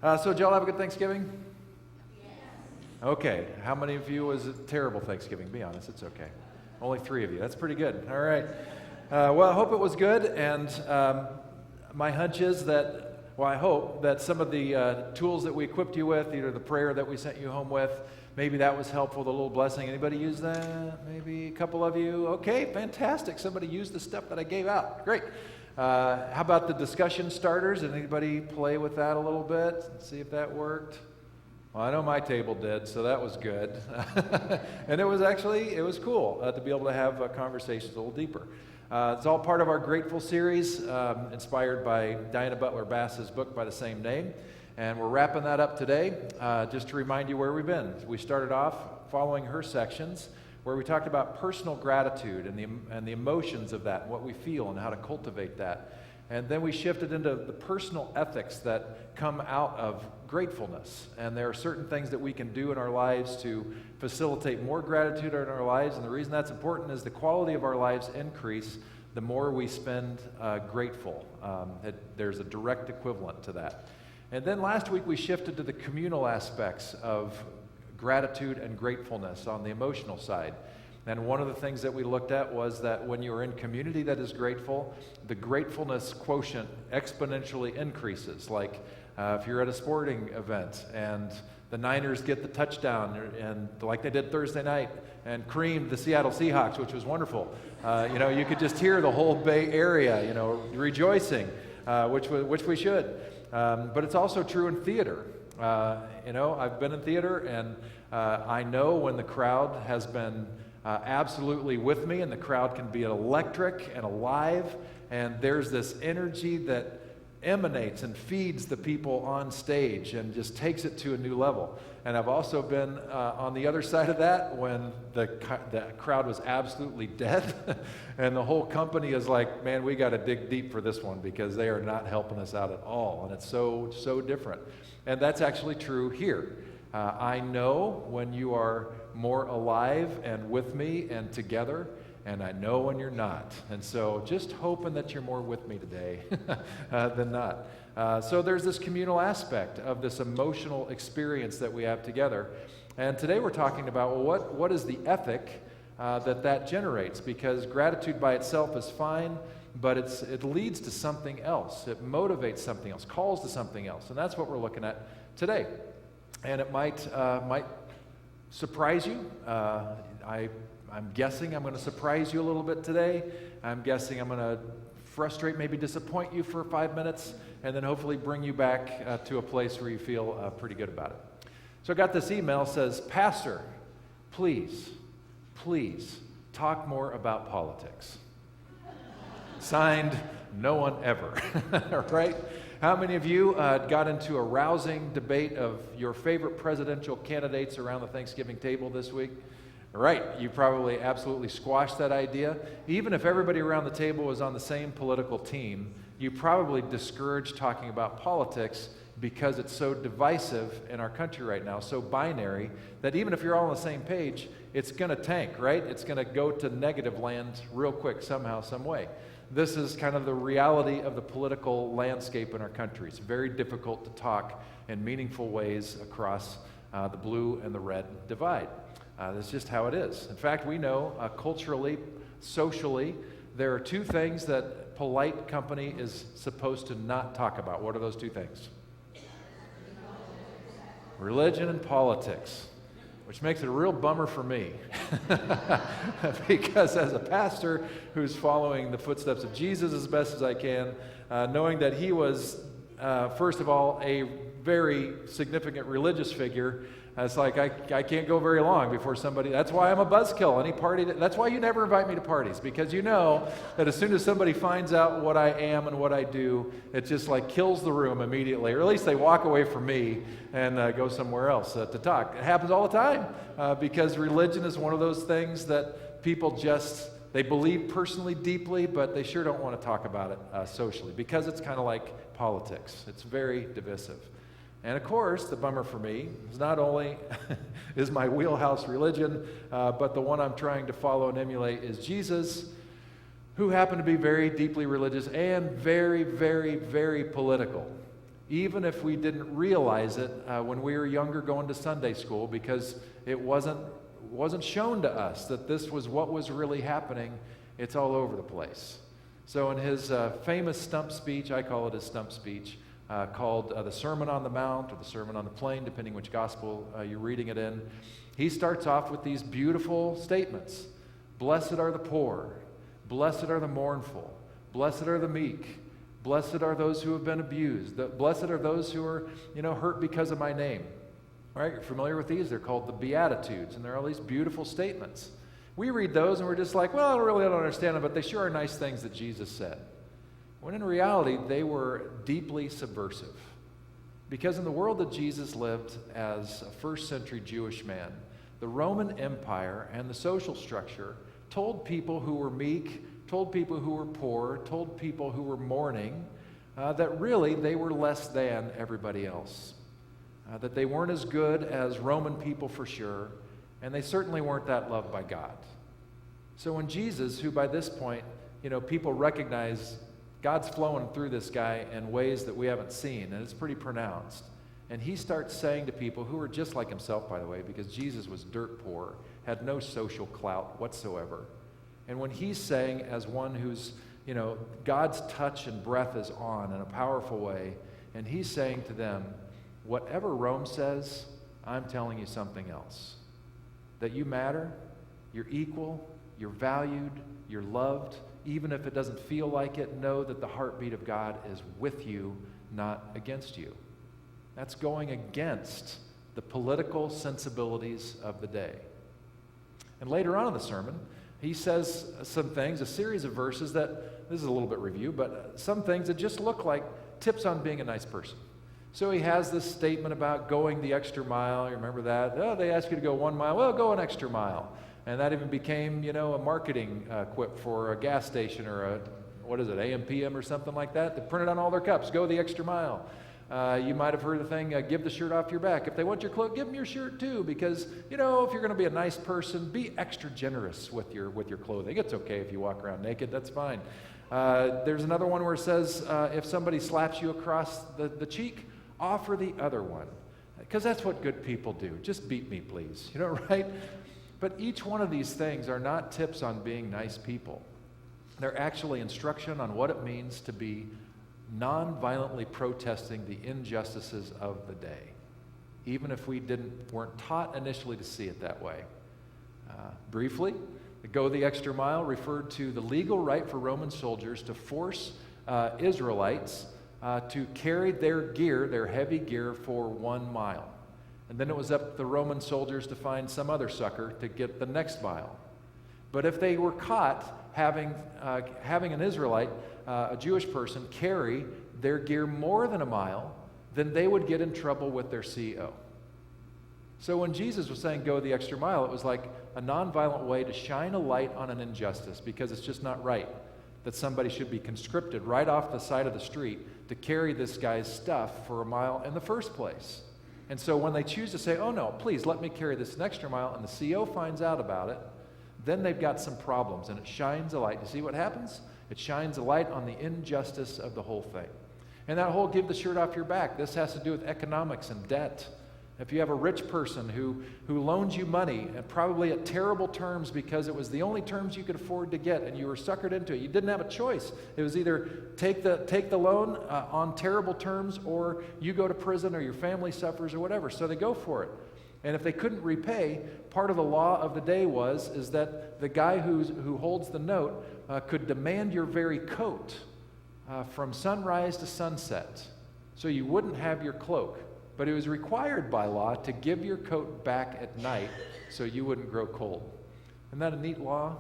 So did y'all have a good Thanksgiving? Okay. How many of you was a terrible Thanksgiving? Be honest, it's okay. Only 3 of you. That's pretty good. All right. Well, I hope it was good, and my hunch is that, well, I hope that some of the tools that we equipped you with, either the prayer that we sent you home with, maybe that was helpful, the little blessing. Anybody use that? Maybe a couple of you? Okay, fantastic. Somebody used the stuff that I gave out. Great. How about the discussion starters? Did anybody play with that a little bit? See if that worked? Well, I know my table did, so that was good. And it was cool to be able to have conversations a little deeper. It's all part of our Grateful series, inspired by Diana Butler Bass's book by the same name. And we're wrapping that up today. Just to remind you where we've been. We started off following her sections, where we talked about personal gratitude and the emotions of that, what we feel and how to cultivate that. And then we shifted into the personal ethics that come out of gratefulness. And there are certain things that we can do in our lives to facilitate more gratitude in our lives. And the reason that's important is the quality of our lives increase the more we spend grateful. There's a direct equivalent to that. And then last week we shifted to the communal aspects of gratitude and gratefulness on the emotional side. And one of the things that we looked at was that when you're in community that is grateful, the gratefulness quotient exponentially increases. Like if you're at a sporting event and the Niners get the touchdown, and like they did Thursday night, and creamed the Seattle Seahawks, which was wonderful. You could just hear the whole Bay Area, rejoicing, which we should. But it's also true in theater. I've been in theater, and I know when the crowd has been absolutely with me, and the crowd can be electric and alive, and there's this energy that emanates and feeds the people on stage and just takes it to a new level. And I've also been on the other side of that when the crowd was absolutely dead and the whole company is like, man, we got to dig deep for this one because they are not helping us out at all. And it's so different. And that's actually true here. I know when you are more alive and with me and together, and I know when you're not. And so just hoping that you're more with me today than not. So there's this communal aspect of this emotional experience that we have together. And today we're talking about, well, what is the ethic that generates? Because gratitude by itself is fine, but it leads to something else. It motivates something else, calls to something else. And that's what we're looking at today. And it might surprise you. I'm guessing I'm going to surprise you a little bit today. I'm guessing I'm going to frustrate, maybe disappoint you for 5 minutes, and then hopefully bring you back to a place where you feel pretty good about it. So I got this email, says, Pastor, please talk more about politics. Signed, no one ever. Right? How many of you got into a rousing debate of your favorite presidential candidates around the Thanksgiving table this week? Right, you probably absolutely squashed that idea. Even if everybody around the table was on the same political team, you probably discouraged talking about politics because it's so divisive in our country right now, so binary, that even if you're all on the same page, it's going to tank, right? It's going to go to negative land real quick somehow, some way. This is kind of the reality of the political landscape in our country. It's very difficult to talk in meaningful ways across the blue and the red divide. That's just how it is. In fact, we know culturally, socially, there are 2 things that polite company is supposed to not talk about. What are those 2 things? Religion and politics, which makes it a real bummer for me. Because as a pastor who's following the footsteps of Jesus as best as I can, knowing that he was, first of all, a very significant religious figure, it's like I can't go very long before somebody. That's why I'm a buzzkill. Any party. That's why you never invite me to parties, because you know that as soon as somebody finds out what I am and what I do, it just like kills the room immediately, or at least they walk away from me and go somewhere else to talk. It happens all the time because religion is one of those things that people they believe personally deeply, but they sure don't want to talk about it socially because it's kind of like politics. It's very divisive. And of course, the bummer for me is not only is my wheelhouse religion, but the one I'm trying to follow and emulate is Jesus, who happened to be very deeply religious and very, very, very political. even if we didn't realize it when we were younger going to Sunday school, because it wasn't shown to us that this was what was really happening. It's all over the place. So in his famous stump speech, I call it his stump speech, called the Sermon on the Mount or the Sermon on the Plain, depending which gospel you're reading it in, he starts off with these beautiful statements. Blessed are the poor. Blessed are the mournful. Blessed are the meek. Blessed are those who have been abused. Blessed are those who are, hurt because of my name. All right, you're familiar with these? They're called the Beatitudes, and they're all these beautiful statements. We read those and we're just like, well, I don't understand them, but they sure are nice things that Jesus said. When in reality, they were deeply subversive. Because in the world that Jesus lived as a first century Jewish man, the Roman Empire and the social structure told people who were meek, told people who were poor, told people who were mourning, that really they were less than everybody else. That they weren't as good as Roman people for sure, and they certainly weren't that loved by God. So when Jesus, who by this point, people recognize God's flowing through this guy in ways that we haven't seen, and it's pretty pronounced. And he starts saying to people who are just like himself, by the way, because Jesus was dirt poor, had no social clout whatsoever. And when he's saying, as one who's, God's touch and breath is on in a powerful way, and he's saying to them, whatever Rome says, I'm telling you something else. That you matter, you're equal, you're valued, you're loved. Even if it doesn't feel like it, know that the heartbeat of God is with you, not against you. That's going against the political sensibilities of the day. And later on in the sermon, he says some things, a series of verses that, this is a little bit review, but some things that just look like tips on being a nice person. So he has this statement about going the extra mile. You remember that? Oh, they ask you to go 1 mile. Well, go an extra mile. And that even became, a marketing quip for a gas station or AM, PM or something like that. They printed on all their cups, go the extra mile. You might have heard the thing, give the shirt off your back. If they want your clothes, give them your shirt too, because, if you're going to be a nice person, be extra generous with your clothing. It's okay if you walk around naked, that's fine. There's another one where it says, if somebody slaps you across the cheek, offer the other one, because that's what good people do. Just beat me, please. Right? But each one of these things are not tips on being nice people. They're actually instruction on what it means to be non-violently protesting the injustices of the day, even if we weren't taught initially to see it that way. Briefly, go the extra mile referred to the legal right for Roman soldiers to force Israelites to carry their gear, their heavy gear, for 1 mile. And then it was up to the Roman soldiers to find some other sucker to get the next mile. But if they were caught having an Israelite, a Jewish person, carry their gear more than 1 mile, then they would get in trouble with their CEO. So when Jesus was saying go the extra mile, it was like a nonviolent way to shine a light on an injustice, because it's just not right that somebody should be conscripted right off the side of the street to carry this guy's stuff for 1 mile in the first place. And so when they choose to say, oh no, please let me carry this an extra mile, and the CEO finds out about it, then they've got some problems, and it shines a light. You see what happens? It shines a light on the injustice of the whole thing. And that whole give the shirt off your back, this has to do with economics and debt. If you have a rich person who loans you money, and probably at terrible terms because it was the only terms you could afford to get, and you were suckered into it, you didn't have a choice. It was either take the loan on terrible terms, or you go to prison, or your family suffers, or whatever. So they go for it. And if they couldn't repay, part of the law of the day is that the guy who holds the note could demand your very coat from sunrise to sunset, so you wouldn't have your cloak. But it was required by law to give your coat back at night so you wouldn't grow cold. Isn't that a neat law?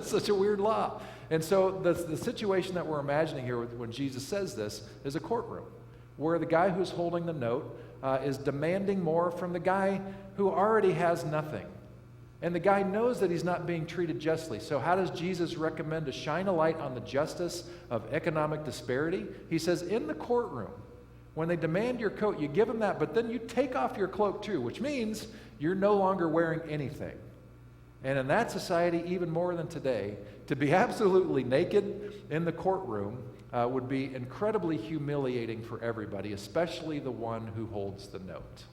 Such a weird law. And so the situation that we're imagining here when Jesus says this is a courtroom where the guy who's holding the note is demanding more from the guy who already has nothing. And the guy knows that he's not being treated justly. So how does Jesus recommend to shine a light on the justice of economic disparity? He says, in the courtroom, when they demand your coat, you give them that, but then you take off your cloak too, which means you're no longer wearing anything. And in that society, even more than today, to be absolutely naked in the courtroom would be incredibly humiliating for everybody, especially the one who holds the note.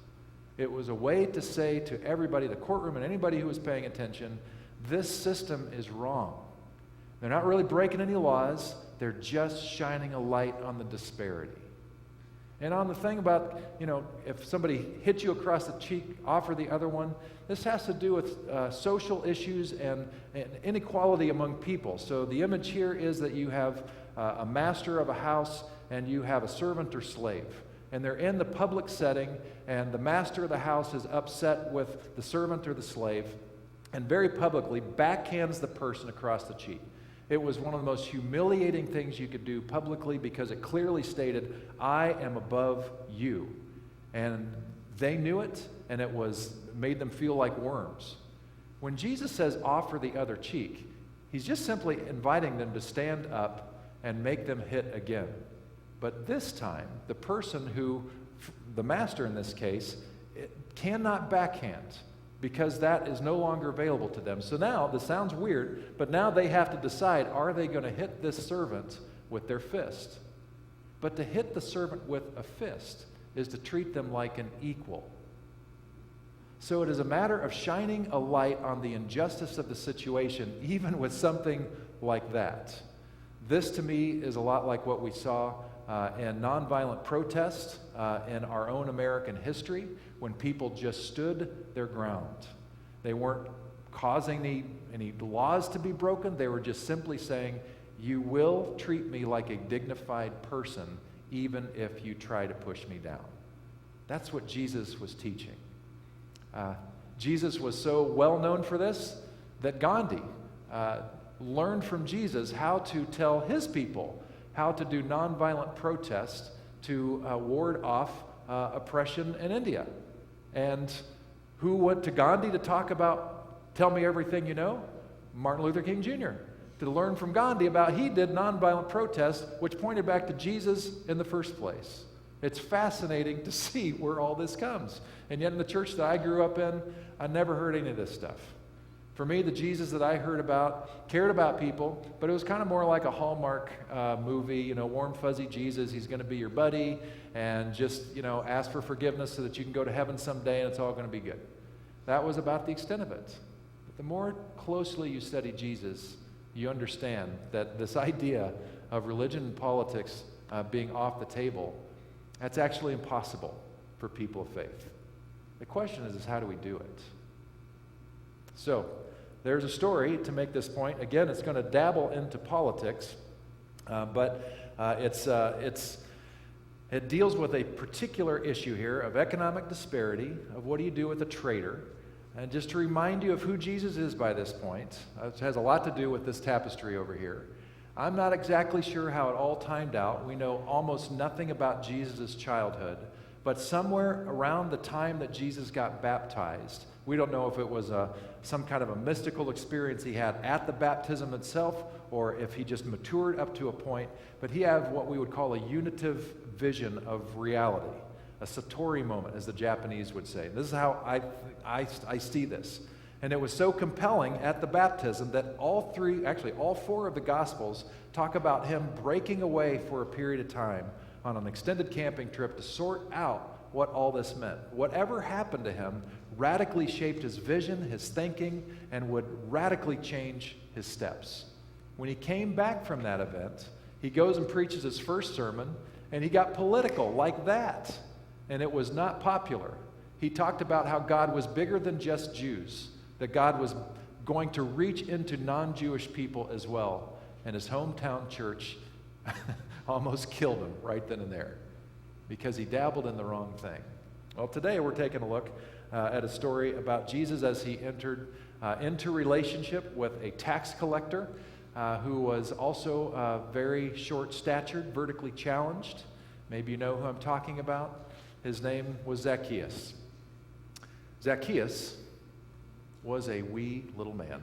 It was a way to say to everybody, the courtroom and anybody who was paying attention, this system is wrong. They're not really breaking any laws. They're just shining a light on the disparity. And on the thing about, if somebody hits you across the cheek, offer the other one, this has to do with social issues and inequality among people. So the image here is that you have a master of a house and you have a servant or slave. And they're in the public setting, and the master of the house is upset with the servant or the slave, and very publicly backhands the person across the cheek. It was one of the most humiliating things you could do publicly because it clearly stated, I am above you. And they knew it, and it made them feel like worms. When Jesus says offer the other cheek, he's just simply inviting them to stand up and make them hit again. But this time, the person the master in this case, cannot backhand, because that is no longer available to them. So now, this sounds weird, but now they have to decide, are they going to hit this servant with their fist? But to hit the servant with a fist is to treat them like an equal. So it is a matter of shining a light on the injustice of the situation, even with something like that. This, to me, is a lot like what we saw in nonviolent protest in our own American history, when people just stood their ground. They weren't causing any laws to be broken. They were just simply saying, you will treat me like a dignified person, even if you try to push me down. That's what Jesus was teaching. Jesus was so well known for this that Gandhi learned from Jesus how to tell his people how to do nonviolent protest to ward off oppression in India. And who went to Gandhi to talk about, tell me everything you know? Martin Luther King Jr. To learn from Gandhi about he did nonviolent protest, which pointed back to Jesus in the first place. It's fascinating to see where all this comes. And yet in the church that I grew up in, I never heard any of this stuff. For me, the Jesus that I heard about cared about people, but it was kind of more like a Hallmark movie, warm, fuzzy Jesus. He's going to be your buddy, and just, ask for forgiveness so that you can go to heaven someday and it's all going to be good. That was about the extent of it. But the more closely you study Jesus, you understand that this idea of religion and politics being off the table, that's actually impossible for people of faith. The question is how do we do it? So, there's a story to make this point. Again, it's going to dabble into politics, but it deals with a particular issue here of economic disparity, of what do you do with a traitor. And just to remind you of who Jesus is by this point, it has a lot to do with this tapestry over here. I'm not exactly sure how it all timed out. We know almost nothing about Jesus' childhood, but somewhere around the time that Jesus got baptized, we don't know if it was some kind of a mystical experience he had at the baptism itself, or if he just matured up to a point, but he had what we would call a unitive vision of reality, a satori moment, as the Japanese would say. This is how I see this. And it was so compelling at the baptism that all four of the Gospels talk about him breaking away for a period of time on an extended camping trip to sort out what all this meant. Whatever happened to him radically shaped his vision, his thinking, and would radically change his steps. When he came back from that event, he goes and preaches his first sermon, and he got political like that, and it was not popular. He talked about how God was bigger than just Jews, that God was going to reach into non-Jewish people as well, and his hometown church almost killed him right then and there because he dabbled in the wrong thing. Well, today we're taking a look at a story about Jesus as he entered into relationship with a tax collector who was also very short-statured, vertically challenged. Maybe you know who I'm talking about. His name was Zacchaeus. Zacchaeus was a wee little man.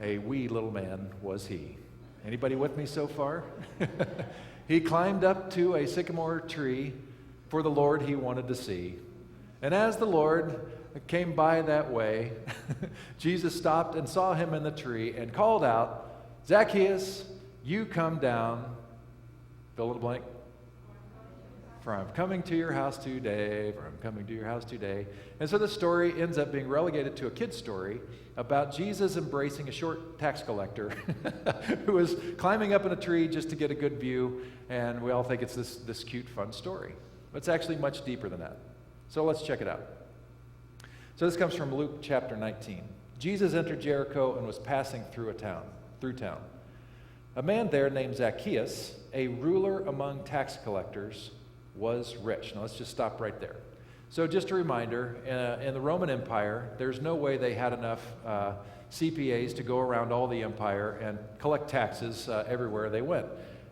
A wee little man was he. Anybody with me so far? He climbed up to a sycamore tree for the Lord he wanted to see. And as the Lord came by that way, Jesus stopped and saw him in the tree and called out, Zacchaeus, you come down, fill in the blank, for I'm coming to your house today, for I'm coming to your house today. And so the story ends up being relegated to a kid's story about Jesus embracing a short tax collector who was climbing up in a tree just to get a good view, and we all think it's this cute, fun story. But it's actually much deeper than that. So let's check it out. So this comes from Luke chapter 19. Jesus entered Jericho and was passing through town. A man there named Zacchaeus, a ruler among tax collectors, was rich. Now let's just stop right there. So just a reminder, in the Roman Empire, there's no way they had enough CPAs to go around all the empire and collect taxes everywhere they went.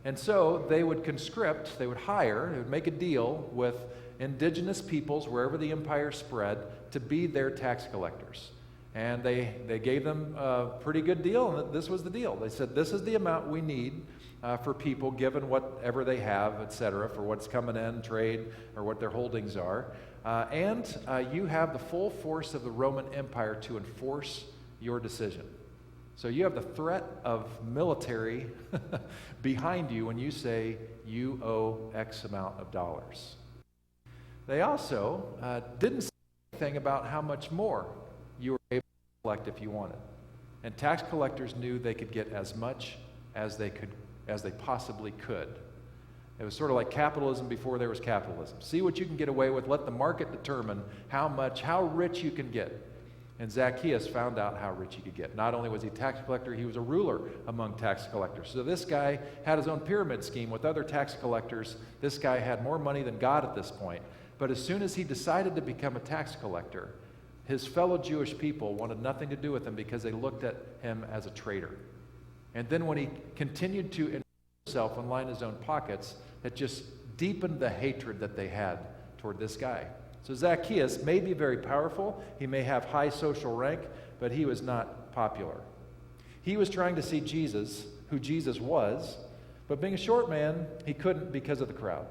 And so they would conscript, they would hire, they would make a deal with indigenous peoples wherever the empire spread to be their tax collectors. And they gave them a pretty good deal, and this was the deal. They said, this is the amount we need for people, given whatever they have, etc., for what's coming in, trade, or what their holdings are. And you have the full force of the Roman Empire to enforce your decision. So you have the threat of military behind you when you say you owe X amount of dollars. They also didn't say anything about how much more you were able to collect if you wanted. And tax collectors knew they could get as much as they possibly could. It was sort of like capitalism before there was capitalism. See what you can get away with. Let the market determine how rich you can get. And Zacchaeus found out how rich he could get. Not only was he a tax collector, he was a ruler among tax collectors. So this guy had his own pyramid scheme with other tax collectors. This guy had more money than God at this point. But as soon as he decided to become a tax collector, his fellow Jewish people wanted nothing to do with him because they looked at him as a traitor. And then when he continued to enrich himself and line his own pockets, it just deepened the hatred that they had toward this guy. So Zacchaeus may be very powerful, he may have high social rank, but he was not popular. He was trying to see Jesus, who Jesus was, but being a short man, he couldn't because of the crowd.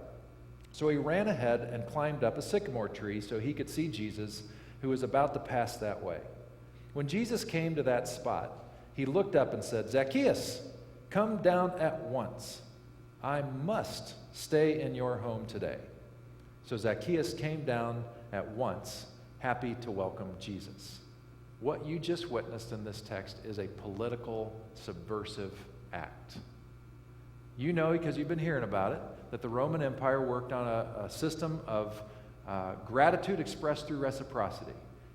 So he ran ahead and climbed up a sycamore tree so he could see Jesus, who was about to pass that way. When Jesus came to that spot, he looked up and said, Zacchaeus, come down at once. I must stay in your home today. So Zacchaeus came down at once, happy to welcome Jesus. What you just witnessed in this text is a political, subversive act. You know, because you've been hearing about it, that the Roman Empire worked on a system of gratitude expressed through reciprocity.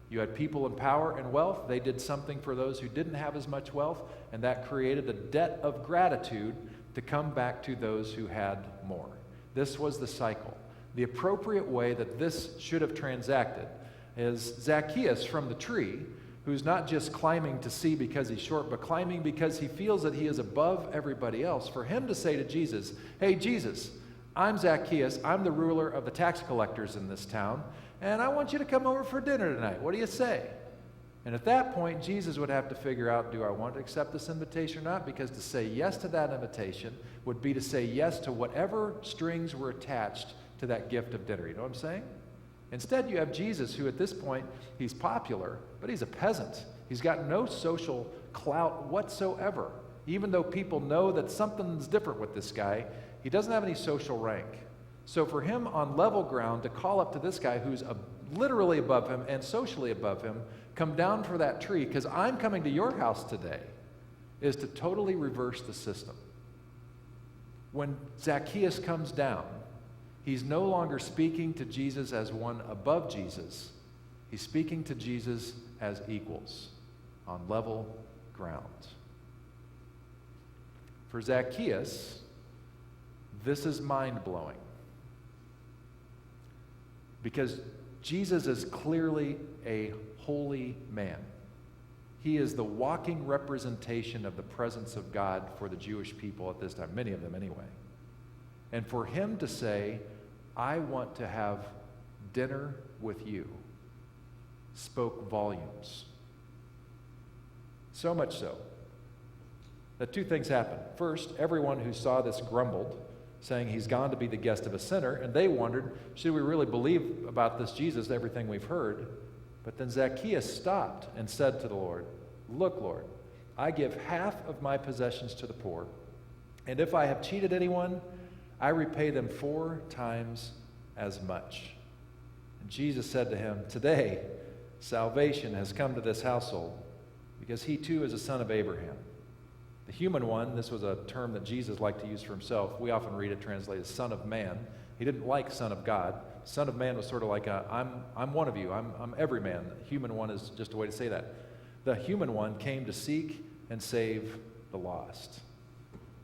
You had people in power and wealth. They did something for those who didn't have as much wealth, and that created a debt of gratitude to come back to those who had more. This was the cycle. The appropriate way that this should have transacted is Zacchaeus from the tree, who's not just climbing to see because he's short, but climbing because he feels that he is above everybody else. For him to say to Jesus, hey, Jesus, I'm Zacchaeus. I'm the ruler of the tax collectors in this town, and I want you to come over for dinner tonight. What do you say? And at that point, Jesus would have to figure out, do I want to accept this invitation or not? Because to say yes to that invitation would be to say yes to whatever strings were attached to that gift of dinner. You know what I'm saying? Instead, you have Jesus, who at this point, he's popular, but he's a peasant. He's got no social clout whatsoever. Even though people know that something's different with this guy, he doesn't have any social rank. So for him on level ground to call up to this guy who's literally above him and socially above him, come down for that tree because I'm coming to your house today, is to totally reverse the system. When Zacchaeus comes down, he's no longer speaking to Jesus as one above Jesus. He's speaking to Jesus as equals on level ground. For Zacchaeus, this is mind-blowing because Jesus is clearly a holy man. He is the walking representation of the presence of God for the Jewish people at this time, many of them anyway. And for him to say, I want to have dinner with you, spoke volumes. So much so that two things happened. First, everyone who saw this grumbled, saying he's gone to be the guest of a sinner, and they wondered, should we really believe about this Jesus, everything we've heard? But then Zacchaeus stopped and said to the Lord, "Look, Lord, I give half of my possessions to the poor, and if I have cheated anyone, I repay them 4 times as much." And Jesus said to him, "Today salvation has come to this household, because he too is a son of Abraham. The human one," this was a term that Jesus liked to use for himself. We often read it translated Son of Man. He didn't like Son of God. Son of Man was sort of like I'm one of you. I'm every man. The human one is just a way to say that. The human one came to seek and save the lost.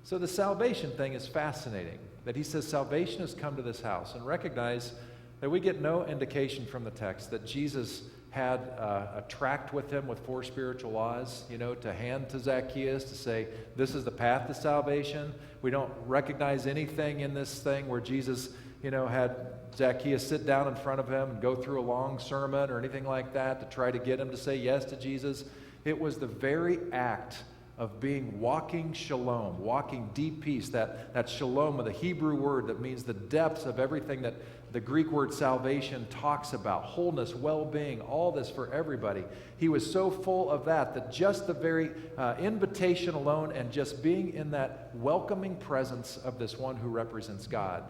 So the salvation thing is fascinating, that he says salvation has come to this house, and recognize that we get no indication from the text that Jesus had a tract with him with 4 spiritual laws, to hand to Zacchaeus to say, this is the path to salvation. We don't recognize anything in this thing where Jesus, had Zacchaeus sit down in front of him and go through a long sermon or anything like that to try to get him to say yes to Jesus. It was the very act of walking shalom, walking deep peace, that shalom of the Hebrew word that means the depths of everything that the Greek word salvation talks about, wholeness, well-being, all this for everybody. He was so full of that just the very invitation alone and just being in that welcoming presence of this one who represents God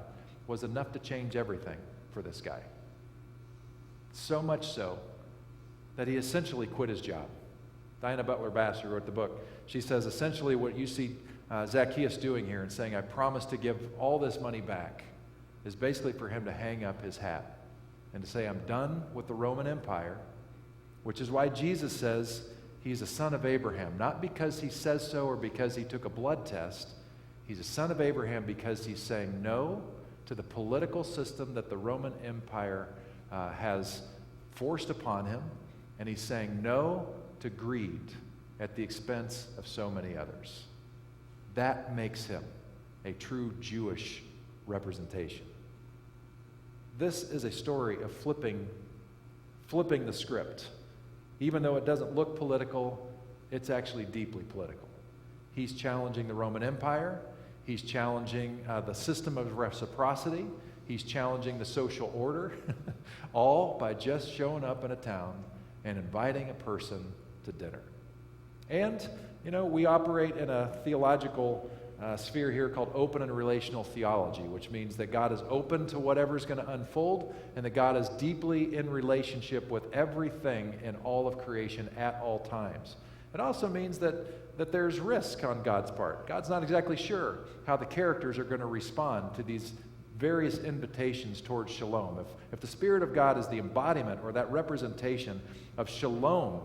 was enough to change everything for this guy. So much so that he essentially quit his job. Diana Butler Bass, who wrote the book, she says essentially what you see Zacchaeus doing here and saying, "I promise to give all this money back," is basically for him to hang up his hat and to say, "I'm done with the Roman Empire," which is why Jesus says he's a son of Abraham, not because he says so or because he took a blood test. He's a son of Abraham because he's saying no to the political system that the Roman Empire has forced upon him, and he's saying no to greed at the expense of so many others. That makes him a true Jewish representation. This is a story of flipping the script. Even though it doesn't look political, it's actually deeply political. He's challenging the Roman Empire. He's challenging the system of reciprocity. He's challenging the social order, all by just showing up in a town and inviting a person to dinner. And, we operate in a theological sphere here called open and relational theology, which means that God is open to whatever's going to unfold and that God is deeply in relationship with everything in all of creation at all times. It also means that there's risk on God's part. God's not exactly sure how the characters are going to respond to these various invitations towards shalom. If the Spirit of God is the embodiment or that representation of shalom,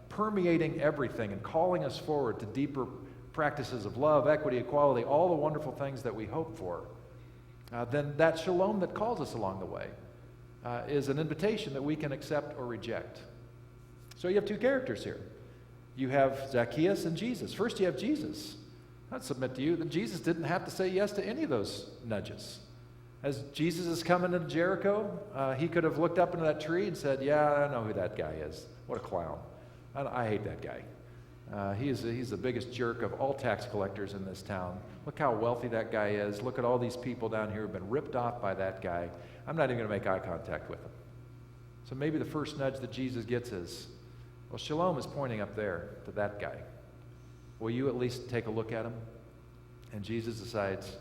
permeating everything and calling us forward to deeper practices of love, equity, equality, all the wonderful things that we hope for, then that shalom that calls us along the way is an invitation that we can accept or reject. So you have 2 characters here. You have Zacchaeus and Jesus. First you have Jesus. I'd submit to you that Jesus didn't have to say yes to any of those nudges. As Jesus is coming into Jericho, he could have looked up into that tree and said, "Yeah, I know who that guy is. What a clown. I hate that guy. He's the biggest jerk of all tax collectors in this town. Look how wealthy that guy is. Look at all these people down here who've been ripped off by that guy. I'm not even going to make eye contact with him." So maybe the first nudge that Jesus gets is, well, shalom is pointing up there to that guy. Will you at least take a look at him? And Jesus decides,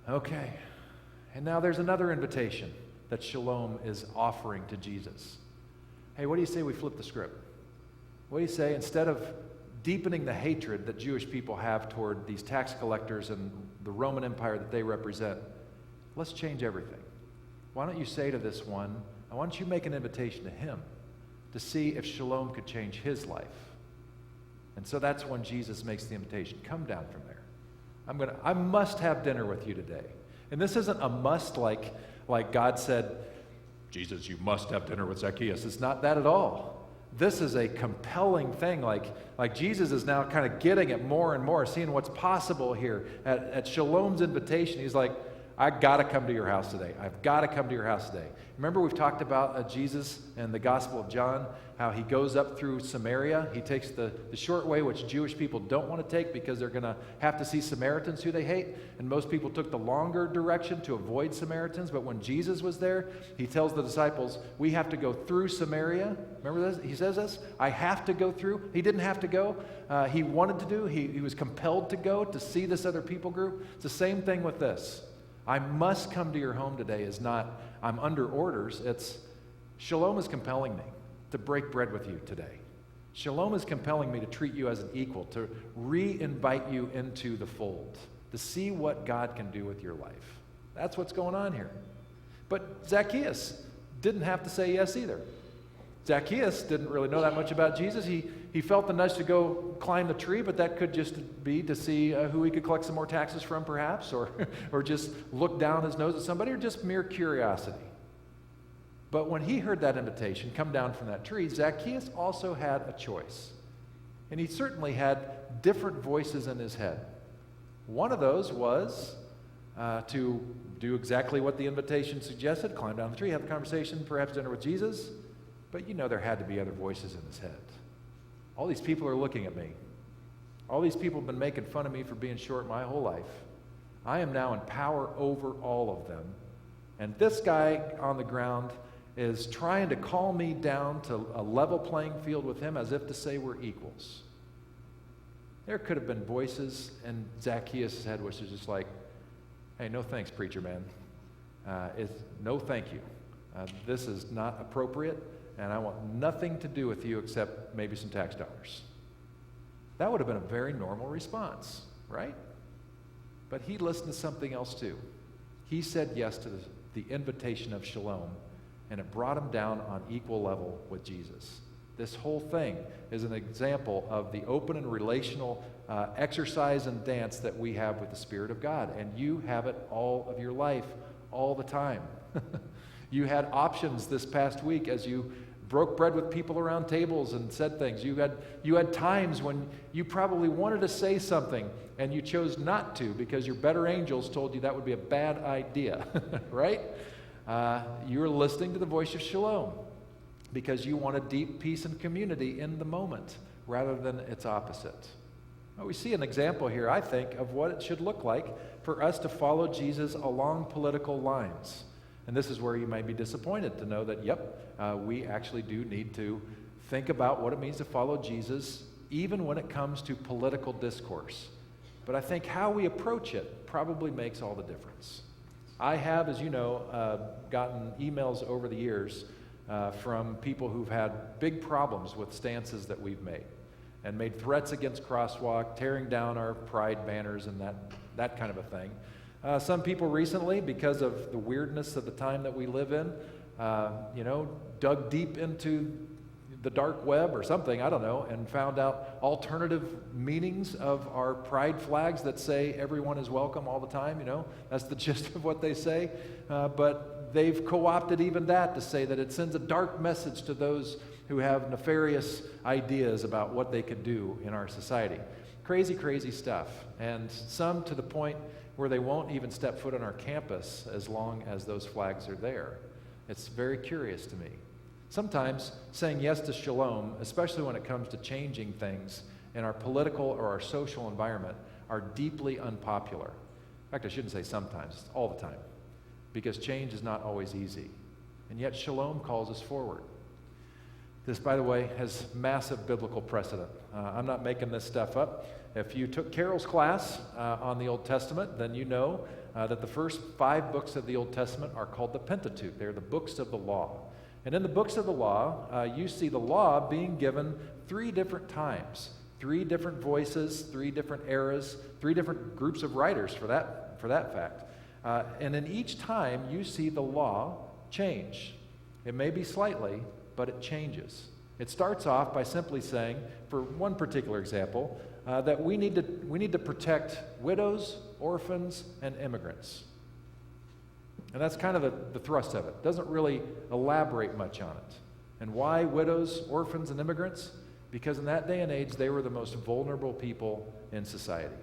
okay. And now there's another invitation that shalom is offering to Jesus. Hey, what do you say we flip the script? What do you say, instead of deepening the hatred that Jewish people have toward these tax collectors and the Roman Empire that they represent, let's change everything. Why don't you say to this one, why don't you make an invitation to him to see if shalom could change his life? And so that's when Jesus makes the invitation. Come down from there. I must have dinner with you today. And this isn't a must like God said, Jesus, you must have dinner with Zacchaeus. It's not that at all. This is a compelling thing. Like Jesus is now kind of getting it more and more, seeing what's possible here. At Shalom's invitation, he's like, I got to come to your house today. I've got to come to your house today. Remember we've talked about Jesus and the Gospel of John, how he goes up through Samaria. He takes the short way, which Jewish people don't want to take because they're going to have to see Samaritans who they hate. And most people took the longer direction to avoid Samaritans. But when Jesus was there, he tells the disciples, we have to go through Samaria. Remember this? He says this, I have to go through. He didn't have to go. He wanted to do. He was compelled to go to see this other people group. It's the same thing with this. I must come to your home today is not, I'm under orders. It's, shalom is compelling me to break bread with you today. Shalom is compelling me to treat you as an equal, to re-invite you into the fold, to see what God can do with your life. That's what's going on here. But Zacchaeus didn't have to say yes either. Zacchaeus didn't really know that much about Jesus. He felt the nudge to go climb the tree, but that could just be to see who he could collect some more taxes from, perhaps, or just look down his nose at somebody, or just mere curiosity. But when he heard that invitation come down from that tree, Zacchaeus also had a choice. And he certainly had different voices in his head. One of those was to do exactly what the invitation suggested, climb down the tree, have a conversation, perhaps dinner with Jesus. But you know there had to be other voices in his head. All these people are looking at me. All these people have been making fun of me for being short my whole life. I am now in power over all of them. And this guy on the ground is trying to call me down to a level playing field with him as if to say we're equals. There could have been voices in Zacchaeus' head which is just like, hey, no thanks, preacher man. No thank you. This is not appropriate. And I want nothing to do with you except maybe some tax dollars. That would have been a very normal response, right? But he listened to something else too. He said yes to the invitation of shalom, and it brought him down on equal level with Jesus. This whole thing is an example of the open and relational exercise and dance that we have with the Spirit of God, and you have it all of your life, all the time. You had options this past week as you broke bread with people around tables and said things. You had times when you probably wanted to say something and you chose not to because your better angels told you that would be a bad idea, right? You were listening to the voice of shalom because you wanted deep peace and community in the moment rather than its opposite. Well, we see an example here, I think, of what it should look like for us to follow Jesus along political lines. And this is where you may be disappointed to know that, we actually do need to think about what it means to follow Jesus, even when it comes to political discourse. But I think how we approach it probably makes all the difference. I have, as you know, gotten emails over the years from people who've had big problems with stances that we've made and made threats against Crosswalk, tearing down our pride banners and that kind of a thing. Some people recently, because of the weirdness of the time that we live in, dug deep into the dark web or something, I don't know, and found out alternative meanings of our pride flags that say everyone is welcome all the time, That's the gist of what they say. But they've co-opted even that to say that it sends a dark message to those who have nefarious ideas about what they could do in our society. Crazy, crazy stuff. And some to the point where they won't even step foot on our campus as long as those flags are there. It's very curious to me. Sometimes saying yes to shalom, especially when it comes to changing things in our political or our social environment, are deeply unpopular. In fact, I shouldn't say sometimes, it's all the time, because change is not always easy. And yet shalom calls us forward. This, by the way, has massive biblical precedent. I'm not making this stuff up. If you took Carol's class on the Old Testament, then you know that the first 5 books of the Old Testament are called the Pentateuch. They're the books of the law. And in the books of the law, you see the law being given 3 different times, 3 different voices, 3 different eras, 3 different groups of writers for that fact. And in each time, you see the law change. It may be slightly, but it changes. It starts off by simply saying, for one particular example, that we need to protect widows, orphans, and immigrants. And that's kind of the thrust of it. It doesn't really elaborate much on it. And why widows, orphans, and immigrants? Because in that day and age, they were the most vulnerable people in society.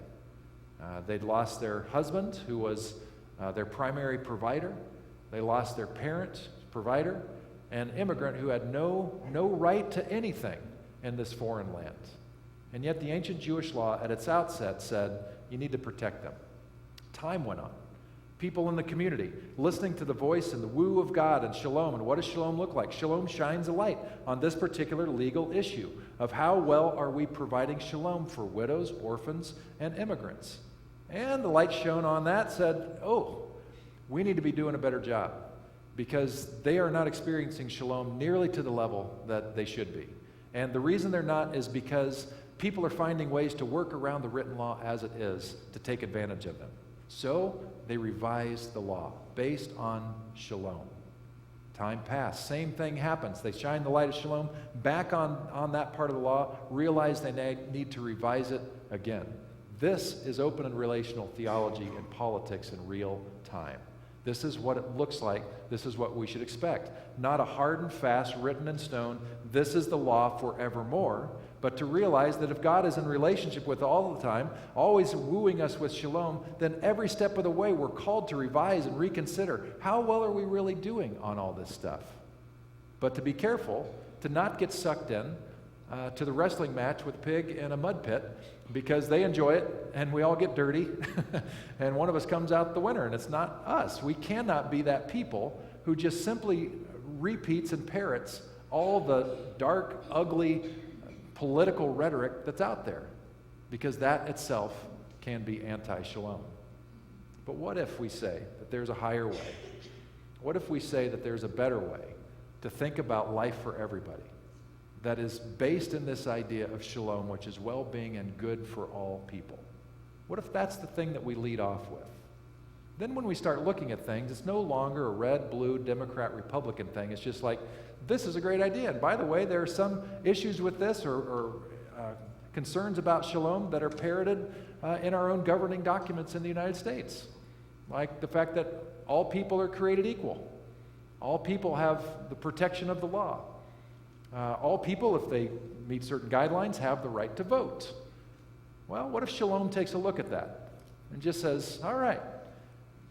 They'd lost their husband, who was their primary provider. They lost their parent, provider, an immigrant who had no right to anything in this foreign land. And yet the ancient Jewish law at its outset said, you need to protect them. Time went on. People in the community listening to the voice and the woo of God and shalom. And what does shalom look like? Shalom shines a light on this particular legal issue of how well are we providing shalom for widows, orphans, and immigrants. And the light shone on that said, oh, we need to be doing a better job because they are not experiencing shalom nearly to the level that they should be. And the reason they're not is because people are finding ways to work around the written law as it is to take advantage of them. So they revised the law based on shalom. Time passed. Same thing happens. They shine the light of shalom back on that part of the law, realize they need to revise it again. This is open and relational theology and politics in real time. This is what it looks like. This is what we should expect. Not a hard and fast, written in stone, this is the law forevermore, but to realize that if God is in relationship with all the time, always wooing us with shalom, then every step of the way we're called to revise and reconsider how well are we really doing on all this stuff. But to be careful, to not get sucked in to the wrestling match with a pig in a mud pit, because they enjoy it and we all get dirty and one of us comes out the winner, and it's not us. We cannot be that people who just simply repeats and parrots all the dark, ugly political rhetoric that's out there, because that itself can be anti-shalom. But what if we say that there's a higher way? What if we say that there's a better way to think about life for everybody that is based in this idea of shalom, which is well-being and good for all people? What if that's the thing that we lead off with? Then when we start looking at things, it's no longer a red, blue, Democrat, Republican thing. It's just like, this is a great idea. And by the way, there are some issues with this or concerns about shalom that are parroted in our own governing documents in the United States. Like the fact that all people are created equal. All people have the protection of the law. All people, if they meet certain guidelines, have the right to vote. Well, what if shalom takes a look at that and just says, all right,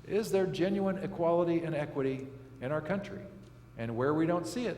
is there genuine equality and equity in our country? And where we don't see it,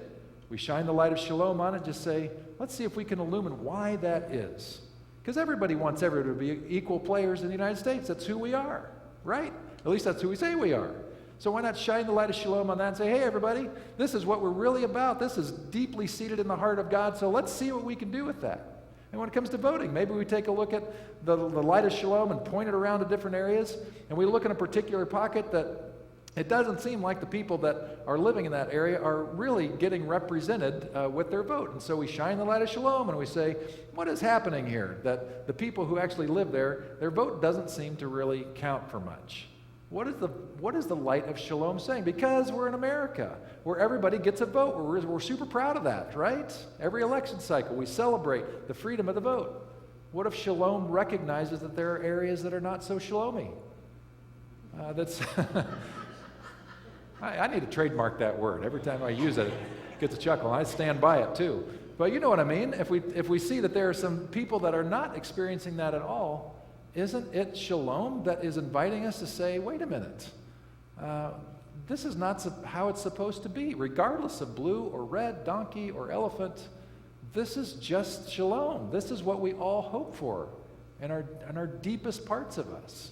we shine the light of shalom on it, just say, let's see if we can illumine why that is. Because everybody wants everyone to be equal players in the United States. That's who we are, right? At least that's who we say we are. So why not shine the light of shalom on that and say, hey, everybody, this is what we're really about. This is deeply seated in the heart of God, so let's see what we can do with that. And when it comes to voting, maybe we take a look at the light of shalom and point it around to different areas, and we look in a particular pocket that it doesn't seem like the people that are living in that area are really getting represented with their vote. And so we shine the light of shalom and we say, what is happening here? That the people who actually live there, their vote doesn't seem to really count for much. What is the light of shalom saying? Because we're in America, where everybody gets a vote. We're super proud of that, right? Every election cycle, we celebrate the freedom of the vote. What if shalom recognizes that there are areas that are not so shalomy? I need to trademark that word. Every time I use it, it gets a chuckle, and I stand by it too. But you know what I mean? If we see that there are some people that are not experiencing that at all, isn't it shalom that is inviting us to say, wait a minute, this is not how it's supposed to be, regardless of blue or red, donkey or elephant. This is just shalom. This is what we all hope for in our deepest parts of us.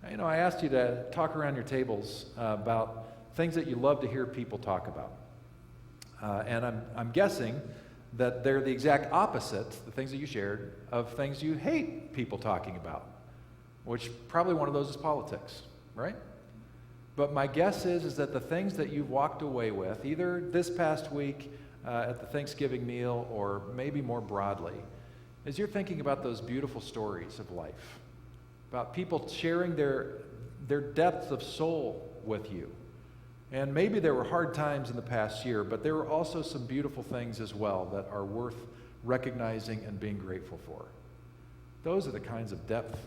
Now, you know, I asked you to talk around your tables about things that you love to hear people talk about. And I'm guessing that they're the exact opposite, the things that you shared, of things you hate people talking about, which probably one of those is politics, right? But my guess is that the things that you've walked away with, either this past week at the Thanksgiving meal or maybe more broadly, is you're thinking about those beautiful stories of life, about people sharing their depths of soul with you. And maybe there were hard times in the past year, but there were also some beautiful things as well that are worth recognizing and being grateful for. Those are the kinds of depth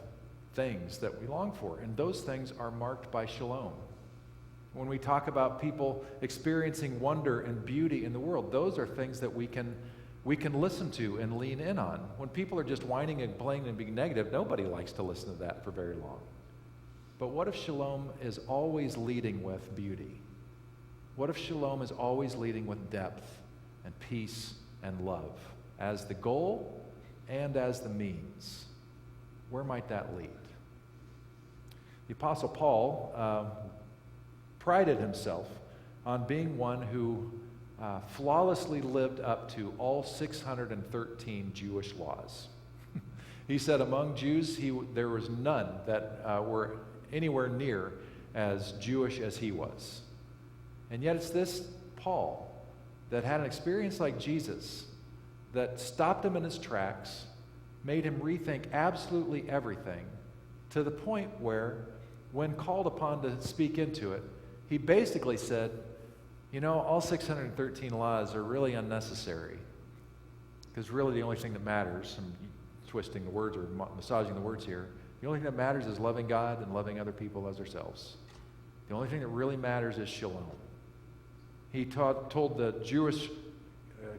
things that we long for, and those things are marked by shalom. When we talk about people experiencing wonder and beauty in the world, those are things that we can listen to and lean in on. When people are just whining and complaining and being negative, nobody likes to listen to that for very long. But what if shalom is always leading with beauty? What if shalom is always leading with depth and peace and love as the goal and as the means? Where might that lead? The Apostle Paul prided himself on being one who flawlessly lived up to all 613 Jewish laws. He said among Jews, there was none that were anywhere near as Jewish as he was. And yet it's this Paul that had an experience like Jesus that stopped him in his tracks, made him rethink absolutely everything, to the point where, when called upon to speak into it, he basically said, all 613 laws are really unnecessary, because really the only thing that matters, I'm twisting the words or massaging the words here, the only thing that matters is loving God and loving other people as ourselves. The only thing that really matters is shalom. He told the Jewish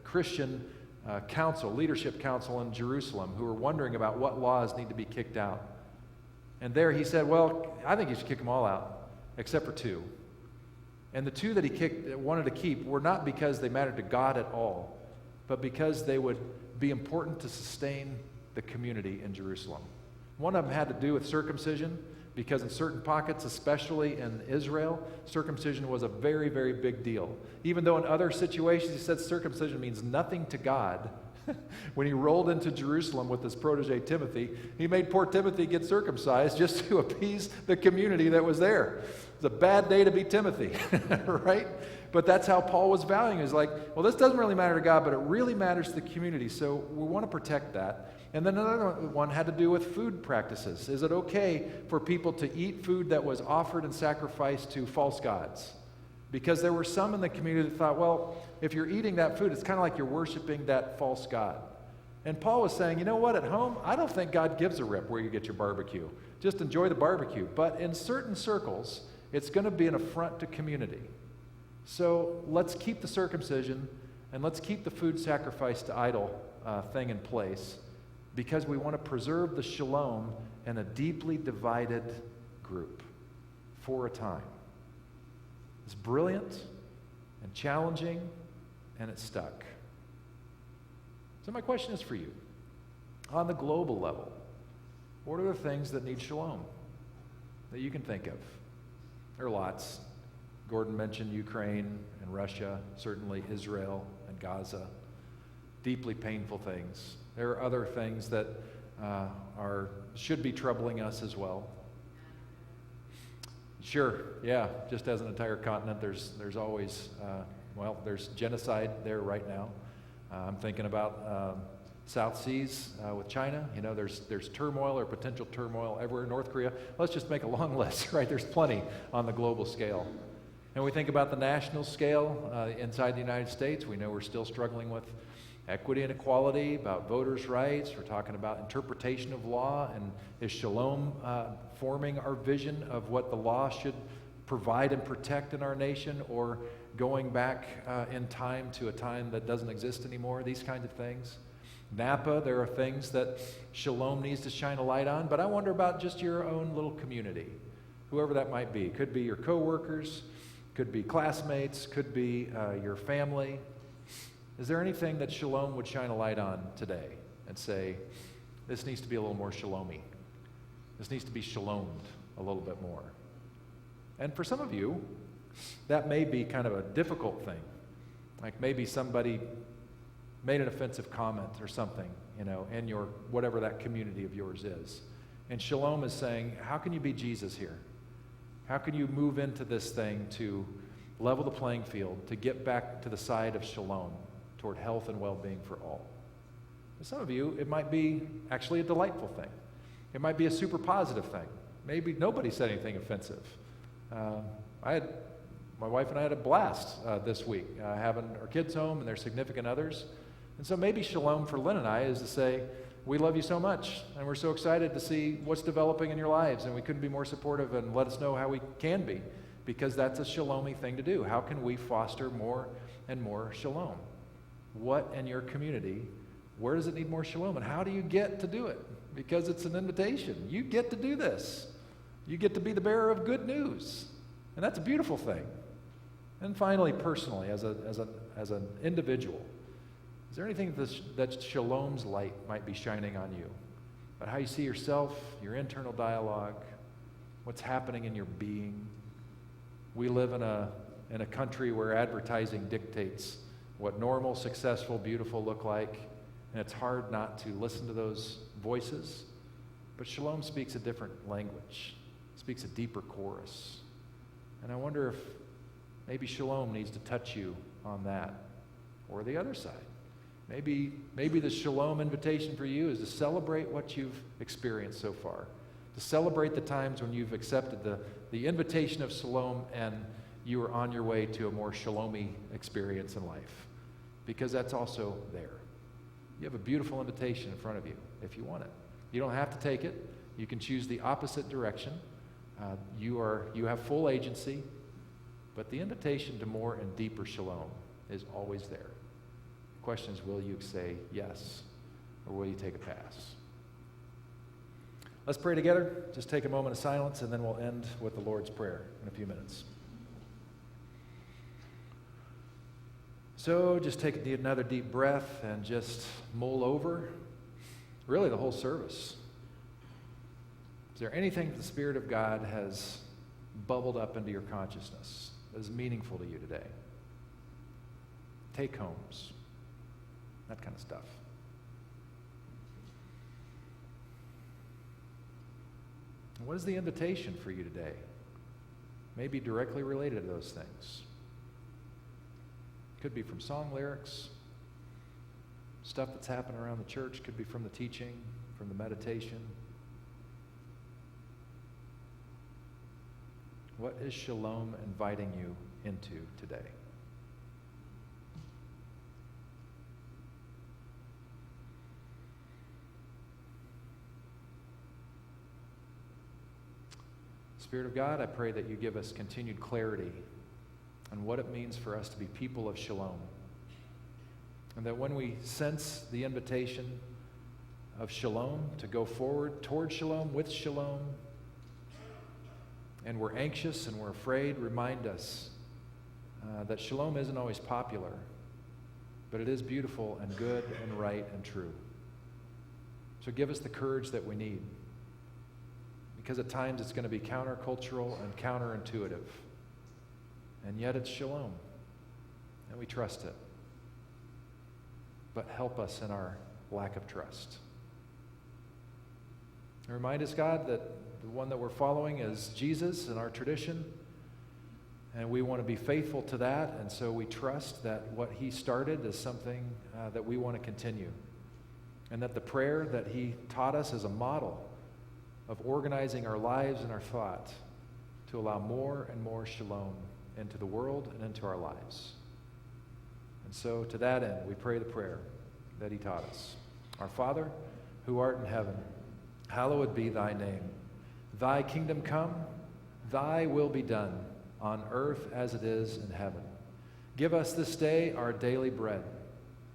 Christian leadership council in Jerusalem, who were wondering about what laws need to be kicked out. And there he said, well, I think you should kick them all out, except for two. And the two that he wanted to keep were not because they mattered to God at all, but because they would be important to sustain the community in Jerusalem. One of them had to do with circumcision, because in certain pockets, especially in Israel, circumcision was a very, very big deal. Even though in other situations he said circumcision means nothing to God, when he rolled into Jerusalem with his protege Timothy, he made poor Timothy get circumcised just to appease the community that was there. It's a bad day to be Timothy, right? But that's how Paul was valuing it. He's like, well, this doesn't really matter to God, but it really matters to the community, so we want to protect that. And then another one had to do with food practices. Is it okay for people to eat food that was offered and sacrificed to false gods? Because there were some in the community that thought, well, if you're eating that food, it's kind of like you're worshiping that false god. And Paul was saying, you know what, at home, I don't think God gives a rip where you get your barbecue. Just enjoy the barbecue. But in certain circles, it's going to be an affront to community. So let's keep the circumcision and let's keep the food sacrifice to idol thing in place, because we want to preserve the shalom in a deeply divided group for a time. It's brilliant and challenging, and it stuck. So my question is for you. On the global level, what are the things that need shalom that you can think of? There are lots. Gordon mentioned Ukraine and Russia, certainly Israel and Gaza. Deeply painful things. There are other things that should be troubling us as well. Sure, yeah, just as an entire continent, there's always, there's genocide there right now. I'm thinking about South Seas with China. There's turmoil or potential turmoil everywhere. North Korea. Let's just make a long list, right? There's plenty on the global scale. And we think about the national scale inside the United States. We know we're still struggling with equity and equality, about voters' rights. We're talking about interpretation of law, and is shalom forming our vision of what the law should provide and protect in our nation, or going back in time to a time that doesn't exist anymore, these kinds of things. Napa, there are things that shalom needs to shine a light on, but I wonder about just your own little community, whoever that might be. Could be your coworkers, could be classmates, could be your family. Is there anything that shalom would shine a light on today and say, this needs to be a little more shalomy? This needs to be shalomed a little bit more. And for some of you, that may be kind of a difficult thing. Like maybe somebody made an offensive comment or something, in your, whatever that community of yours is. And shalom is saying, how can you be Jesus here? How can you move into this thing to level the playing field, to get back to the side of shalom, toward health and well-being for all? For some of you, it might be actually a delightful thing. It might be a super positive thing. Maybe nobody said anything offensive. My wife and I had a blast this week, having our kids home and their significant others. And so maybe shalom for Lynn and I is to say, we love you so much, and we're so excited to see what's developing in your lives, and we couldn't be more supportive, and let us know how we can be, because that's a shalomy thing to do. How can we foster more and more shalom? What in your community, where does it need more shalom, and how do you get to do it? Because it's an invitation. You get to do this. You get to be the bearer of good news, and that's a beautiful thing. And finally, personally, as an individual, is there anything that Shalom's light might be shining on you? About how you see yourself, your internal dialogue, what's happening in your being? We live in a country where advertising dictates what normal, successful, beautiful look like, and it's hard not to listen to those voices. But Shalom speaks a different language, speaks a deeper chorus. And I wonder if maybe Shalom needs to touch you on that or the other side. Maybe the Shalom invitation for you is to celebrate what you've experienced so far, to celebrate the times when you've accepted the invitation of Shalom and you are on your way to a more Shalomy experience in life, because that's also there. You have a beautiful invitation in front of you if you want it. You don't have to take it. You can choose the opposite direction. You have full agency, but the invitation to more and deeper Shalom is always there. The question is, will you say yes, or will you take a pass? Let's pray together. Just take a moment of silence, and then we'll end with the Lord's Prayer in a few minutes. So just take another deep breath and just mull over, really, the whole service. Is there anything that the Spirit of God has bubbled up into your consciousness that is meaningful to you today? Take homes, that kind of stuff. And what is the invitation for you today? Maybe directly related to those things. Could be from song lyrics, stuff that's happened around the church. Could be from the teaching, from the meditation. What is Shalom inviting you into today? Spirit of God, I pray that you give us continued clarity on what it means for us to be people of Shalom. And that when we sense the invitation of Shalom to go forward toward Shalom, with Shalom, and we're anxious and we're afraid, remind us that Shalom isn't always popular, but it is beautiful and good and right and true. So give us the courage that we need, because at times it's going to be countercultural and counterintuitive. And yet it's Shalom, and we trust it. But help us in our lack of trust. And remind us, God, that the one that we're following is Jesus in our tradition, and we want to be faithful to that, and so we trust that what he started is something that we want to continue, and that the prayer that he taught us is a model of organizing our lives and our thought to allow more and more Shalom into the world and into our lives. And so to that end, we pray the prayer that he taught us. Our Father, who art in heaven, hallowed be thy name. Thy kingdom come, thy will be done, on earth as it is in heaven. Give us this day our daily bread,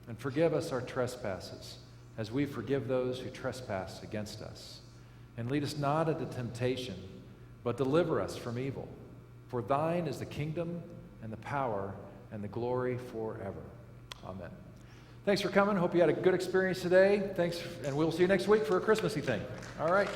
and forgive us our trespasses, as we forgive those who trespass against us. And lead us not into temptation, but deliver us from evil. For thine is the kingdom and the power and the glory forever. Amen. Thanks for coming. Hope you had a good experience today. Thanks, and we'll see you next week for a Christmassy thing. All right.